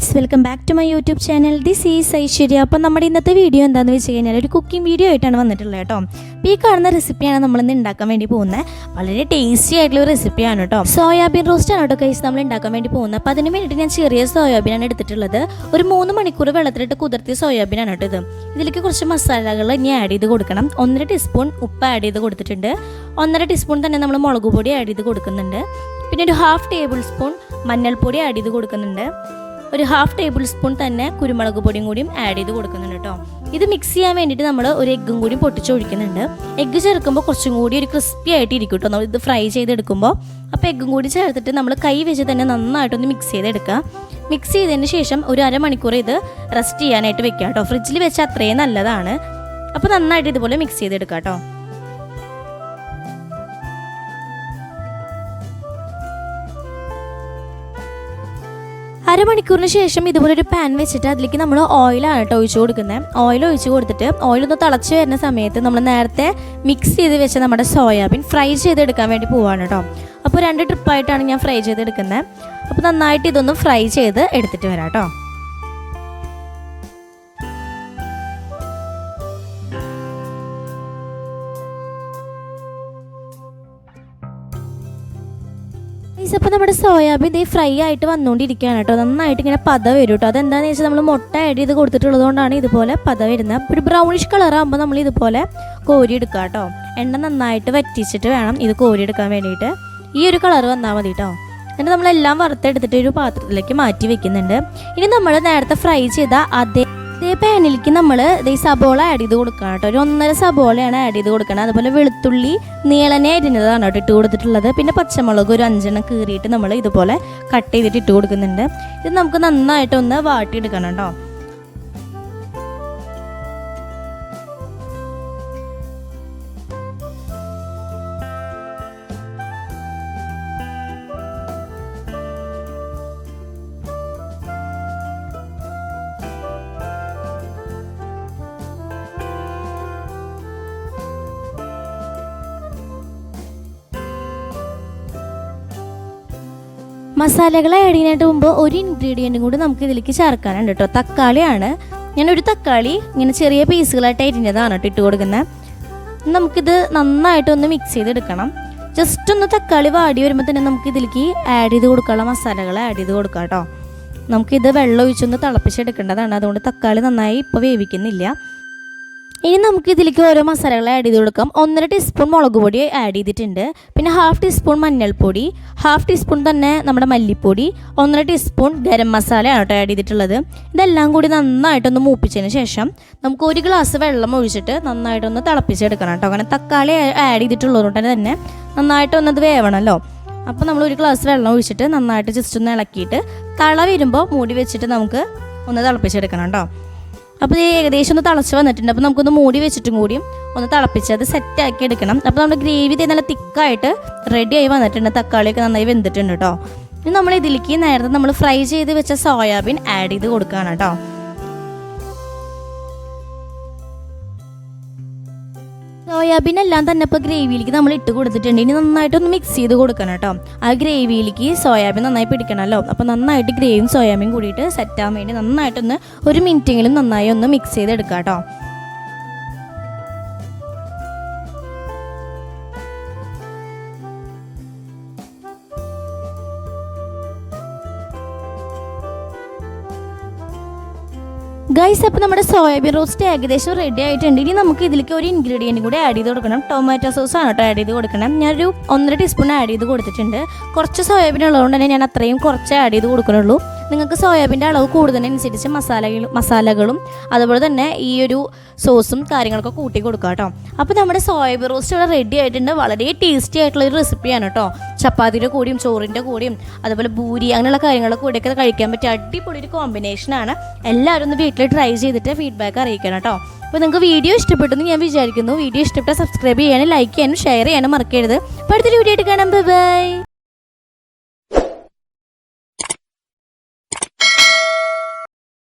Guys, welcome back to my YouTube channel. This is Aishwarya. അപ്പോൾ നമ്മുടെ ഇന്നത്തെ വീഡിയോ എന്താണെന്ന് വെച്ച് കഴിഞ്ഞാൽ ഒരു കുക്കിംഗ് വീഡിയോ ആയിട്ടാണ് വന്നിട്ടുള്ളത് കേട്ടോ. അപ്പോൾ ഈ കാണുന്ന റെസിപ്പിയാണ് നമ്മളിന്ന് ഉണ്ടാക്കാൻ വേണ്ടി പോകുന്നത്. വളരെ ടേസ്റ്റി ആയിട്ടുള്ള ഒരു റെസിപ്പിയാണ് കേട്ടോ. സോയാബീൻ റോസ്റ്റ് ആണ് കേട്ടോ ഗൈസ് നമ്മൾ ഉണ്ടാക്കാൻ വേണ്ടി പോകുന്നത്. അപ്പോൾ അതിന് വേണ്ടിയിട്ട് ഞാൻ ചെറിയ സോയാബീനാണ് എടുത്തിട്ടുള്ളത്. ഒരു 3 മണിക്കൂർ വെള്ളത്തിലിട്ട് കുതിർത്തിയ സോയാബീനാണ് കേട്ടോ ഇത്. ഇതിലേക്ക് കുറച്ച് മസാലകൾ ഇനി ആഡ് ചെയ്ത് കൊടുക്കണം. 1.5 ടീസ്പൂൺ ഉപ്പ് ആഡ് ചെയ്ത് കൊടുത്തിട്ടുണ്ട്. 1.5 ടീസ്പൂൺ തന്നെ നമ്മൾ മുളക് പൊടി ആഡ് ചെയ്ത് കൊടുക്കുന്നുണ്ട്. പിന്നെ ഒരു 1/2 ടേബിൾ സ്പൂൺ മഞ്ഞൾപ്പൊടി ആഡ് ചെയ്ത് കൊടുക്കുന്നുണ്ട്. ഒരു 1/2 ടേബിൾ സ്പൂൺ തന്നെ കുരുമുളക് പൊടിയും കൂടിയും ആഡ് ചെയ്ത് കൊടുക്കുന്നുണ്ട് കേട്ടോ. ഇത് മിക്സ് ചെയ്യാൻ വേണ്ടിയിട്ട് നമ്മൾ ഒരു എഗ്ഗും കൂടി പൊട്ടിച്ചൊഴിക്കുന്നുണ്ട്. എഗ്ഗ് ചേർക്കുമ്പോൾ കുറച്ചും കൂടി ഒരു ക്രിസ്പി ആയിട്ട് ഇരിക്കും കേട്ടോ നമ്മൾ ഇത് ഫ്രൈ ചെയ്തെടുക്കുമ്പോൾ. അപ്പോൾ എഗ്ഗും കൂടി ചേർത്തിട്ട് നമ്മൾ കൈ വെച്ച് തന്നെ നന്നായിട്ടൊന്ന് മിക്സ് ചെയ്തെടുക്കുക. മിക്സ് ചെയ്തതിന് ശേഷം ഒരു അരമണിക്കൂർ ഇത് റെസ്റ്റ് ചെയ്യാനായിട്ട് വെക്കുക കേട്ടോ. ഫ്രിഡ്ജിൽ വെച്ചാൽ അത്രയും നല്ലതാണ്. അപ്പോൾ നന്നായിട്ട് ഇതുപോലെ മിക്സ് ചെയ്തെടുക്കുക കേട്ടോ. അരമണിക്കൂറിന് ശേഷം ഇതുപോലെ ഒരു പാൻ വെച്ചിട്ട് അതിലേക്ക് നമ്മൾ ഓയിലാണ് കേട്ടോ ഒഴിച്ച് കൊടുക്കുന്നത്. ഓയിൽ ഒഴിച്ച് കൊടുത്തിട്ട് ഓയിലൊന്ന് തിളച്ച് വരുന്ന സമയത്ത് നമ്മൾ നേരത്തെ മിക്സ് ചെയ്ത് വെച്ച നമ്മുടെ സോയാബീൻ ഫ്രൈ ചെയ്തെടുക്കാൻ വേണ്ടി പോവാണ് കേട്ടോ. അപ്പോൾ 2 ട്രിപ്പായിട്ടാണ് ഞാൻ ഫ്രൈ ചെയ്തെടുക്കുന്നത്. അപ്പോൾ നന്നായിട്ട് ഇതൊന്ന് ഫ്രൈ ചെയ്ത് എടുത്തിട്ട് വരാം കേട്ടോ. അപ്പോൾ നമ്മുടെ സോയാബീൻ ഇത് ഫ്രൈ ആയിട്ട് വന്നുകൊണ്ടിരിക്കുകയാണ് കേട്ടോ. നന്നായിട്ട് ഇങ്ങനെ പത വരും കേട്ടോ. അതെന്താണെന്ന് വെച്ചാൽ നമ്മൾ മുട്ട ആഡ് ചെയ്ത് കൊടുത്തിട്ടുള്ളത് കൊണ്ടാണ് ഇതുപോലെ പത വരുന്നത്. ഒരു ബ്രൗണിഷ് കളറാകുമ്പോൾ നമ്മൾ ഇതുപോലെ കോരിയെടുക്കുക കേട്ടോ. എണ്ണ നന്നായിട്ട് വറ്റിച്ചിട്ട് വേണം ഇത് കോരിയെടുക്കാൻ വേണ്ടിയിട്ട്. ഈ ഒരു കളർ വന്നാൽ മതി കേട്ടോ. എന്നിട്ട് നമ്മളെല്ലാം വറുത്തെടുത്തിട്ട് ഒരു പാത്രത്തിലേക്ക് മാറ്റി വെക്കുന്നുണ്ട്. ഇനി നമ്മൾ നേരത്തെ ഫ്രൈ ചെയ്ത അതേ പാനിലേക്ക് നമ്മൾ ഈ സബോള ആഡ് ചെയ്ത് കൊടുക്കണം കേട്ടോ. ഒരു 1.5 സബോളയാണ് ആഡ് ചെയ്ത് കൊടുക്കണം. അതുപോലെ വെളുത്തുള്ളി നീളനെ അരിഞ്ഞതാണ് കേട്ടോ ഇട്ട് കൊടുത്തിട്ടുള്ളത്. പിന്നെ പച്ചമുളക് ഒരു 5 കീറിയിട്ട് നമ്മൾ ഇതുപോലെ കട്ട് ചെയ്തിട്ട് ഇട്ട് കൊടുക്കുന്നുണ്ട്. ഇത് നമുക്ക് നന്നായിട്ടൊന്ന് വാട്ടിയെടുക്കണം കേട്ടോ. മസാലകൾ ആഡ് ചെയ്യാനായിട്ട് മുമ്പ് ഒരു ഇൻഗ്രീഡിയൻറ്റും കൂടി നമുക്ക് ഇതിലേക്ക് ചേർക്കാനുണ്ട് കേട്ടോ. തക്കാളിയാണ്. ഞാനൊരു തക്കാളി ഇങ്ങനെ ചെറിയ പീസുകളായിട്ട് അരിഞ്ഞതാണ് കേട്ടോ ഇട്ട് കൊടുക്കുന്നത്. നമുക്കിത് നന്നായിട്ടൊന്ന് മിക്സ് ചെയ്തെടുക്കണം. ജസ്റ്റ് ഒന്ന് തക്കാളി വാടി വരുമ്പോൾ തന്നെ നമുക്ക് ഇതിലേക്ക് ആഡ് ചെയ്ത് കൊടുക്കാനുള്ള മസാലകൾ ആഡ് ചെയ്ത് കൊടുക്കാം കേട്ടോ. നമുക്കിത് വെള്ളം ഒഴിച്ചൊന്ന് തിളപ്പിച്ചെടുക്കേണ്ടതാണ്. അതുകൊണ്ട് തക്കാളി നന്നായി ഇപ്പോൾ വേവിക്കുന്നില്ല. ഇനി നമുക്ക് ഇതിലേക്ക് ഓരോ മസാലകൾ ആഡ് ചെയ്ത് കൊടുക്കാം. 1.5 ടീസ്പൂൺ മുളക് പൊടി ആഡ് ചെയ്തിട്ടുണ്ട്. പിന്നെ 1/2 ടീസ്പൂൺ മഞ്ഞൾപ്പൊടി, 1/2 ടീസ്പൂൺ തന്നെ നമ്മുടെ മല്ലിപ്പൊടി, 1.5 ടീസ്പൂൺ ഗരം മസാലയാണ് കേട്ടോ ആഡ് ചെയ്തിട്ടുള്ളത്. ഇതെല്ലാം കൂടി നന്നായിട്ടൊന്ന് മൂപ്പിച്ചതിന് ശേഷം നമുക്ക് 1 ഗ്ലാസ് വെള്ളം ഒഴിച്ചിട്ട് നന്നായിട്ടൊന്ന് തിളപ്പിച്ചെടുക്കണം കേട്ടോ. അങ്ങനെ തക്കാളി ആഡ് ചെയ്തിട്ടുള്ളതുകൊണ്ട് തന്നെ നന്നായിട്ടൊന്നത് വേവണമല്ലോ. അപ്പോൾ നമ്മൾ 1 ഗ്ലാസ് വെള്ളം ഒഴിച്ചിട്ട് നന്നായിട്ട് ജസ്റ്റ് ഒന്ന് ഇളക്കിയിട്ട് തള വരുമ്പോൾ മൂടി വെച്ചിട്ട് നമുക്ക് ഒന്ന് തിളപ്പിച്ചെടുക്കണം കേട്ടോ. അപ്പോൾ ഇത് ഏകദേശം ഒന്ന് തിളച്ച് വന്നിട്ടുണ്ട്. അപ്പോൾ നമുക്കൊന്ന് മൂടി വെച്ചിട്ടും കൂടിയും ഒന്ന് തിളപ്പിച്ച് അത് സെറ്റാക്കി എടുക്കണം. അപ്പോൾ നമ്മുടെ ഗ്രേവി നല്ല തിക്കായിട്ട് റെഡിയായി വന്നിട്ടുണ്ട്. തക്കാളിയൊക്കെ നന്നായി വെന്തിട്ടുണ്ട് കേട്ടോ. ഇനി നമ്മൾ ഇതിലേക്ക് നേരത്തെ നമ്മൾ ഫ്രൈ ചെയ്ത് വെച്ച സോയാബീൻ ആഡ് ചെയ്ത് കൊടുക്കുകയാണ് കേട്ടോ. സോയാബീൻ എല്ലാം തന്നെ ഇപ്പോൾ ഗ്രേവിയിലേക്ക് നമ്മൾ ഇട്ട് കൊടുത്തിട്ടുണ്ട്. ഇനി നന്നായിട്ടൊന്ന് മിക്സ് ചെയ്ത് കൊടുക്കണം കേട്ടോ. ആ ഗ്രേവിയിലേക്ക് സോയാബീൻ നന്നായി പിടിക്കണമല്ലോ. അപ്പോൾ നന്നായിട്ട് ഗ്രേവിയും സോയാബീൻ കൂടിയിട്ട് സെറ്റാകാൻ വേണ്ടി നന്നായിട്ടൊന്ന് 1 മിനിറ്റെങ്കിലും നന്നായി ഒന്ന് മിക്സ് ചെയ്തെടുക്കാം കേട്ടോ. ഗൈസ്, അപ്പോൾ നമ്മുടെ സോയാബീൻ റോസ്റ്റ് ഏകദേശം റെഡി ആയിട്ടുണ്ട്. ഇനി നമുക്ക് ഇതിലേക്ക് ഒരു ഇൻഗ്രീഡിയൻറ്റ് കൂടി ആഡ് ചെയ്ത് കൊടുക്കണം. ടൊമാറ്റോ സോസാണ് കേട്ടോ ആഡ് ചെയ്ത് കൊടുക്കണം. ഞാനൊരു 1.5 ടീസ്പൂൺ ആഡ് ചെയ്ത് കൊടുത്തിട്ടുണ്ട്. കുറച്ച് സോയാബീൻ ഉള്ളതുകൊണ്ട് തന്നെ ഞാൻ അത്രയും കുറച്ച് ആഡ് ചെയ്ത് കൊടുക്കുന്നുള്ളൂ. നിങ്ങൾക്ക് സോയാബീൻ്റെ അളവ് കൂടുന്നതിനനുസരിച്ച് മസാലകളും അതുപോലെ തന്നെ ഈ ഒരു സോസും കാര്യങ്ങളൊക്കെ കൂട്ടി കൊടുക്കുക കേട്ടോ. അപ്പോൾ നമ്മുടെ സോയാബീൻ റോസ്റ്റ് ഇവിടെ റെഡി ആയിട്ടുണ്ട്. വളരെ ടേസ്റ്റി ആയിട്ടുള്ള ഒരു റെസിപ്പിയാണ് കേട്ടോ. ചപ്പാത്തിയുടെ കൂടിയും ചോറിൻ്റെ കൂടിയും അതുപോലെ പൂരി അങ്ങനെയുള്ള കാര്യങ്ങളൊക്കെ കൂടിയൊക്കെ കഴിക്കാൻ പറ്റിയ അടിപൊളി ഒരു കോമ്പിനേഷനാണ്. എല്ലാവരും ഒന്ന് വീട്ടിൽ ട്രൈ ചെയ്തിട്ട് ഫീഡ്ബാക്ക് അറിയിക്കണം കേട്ടോ. അപ്പോൾ നിങ്ങൾക്ക് വീഡിയോ ഇഷ്ടപ്പെട്ടെന്ന് ഞാൻ വിചാരിക്കുന്നു. വീഡിയോ ഇഷ്ടപ്പെട്ടാൽ സബ്സ്ക്രൈബ് ചെയ്യാനും ലൈക്ക് ചെയ്യാനും ഷെയർ ചെയ്യാനും മറക്കരുത്. അപ്പോൾ അടുത്തൊരു വീഡിയോ ആയിട്ട് കാണാം. ബൈ.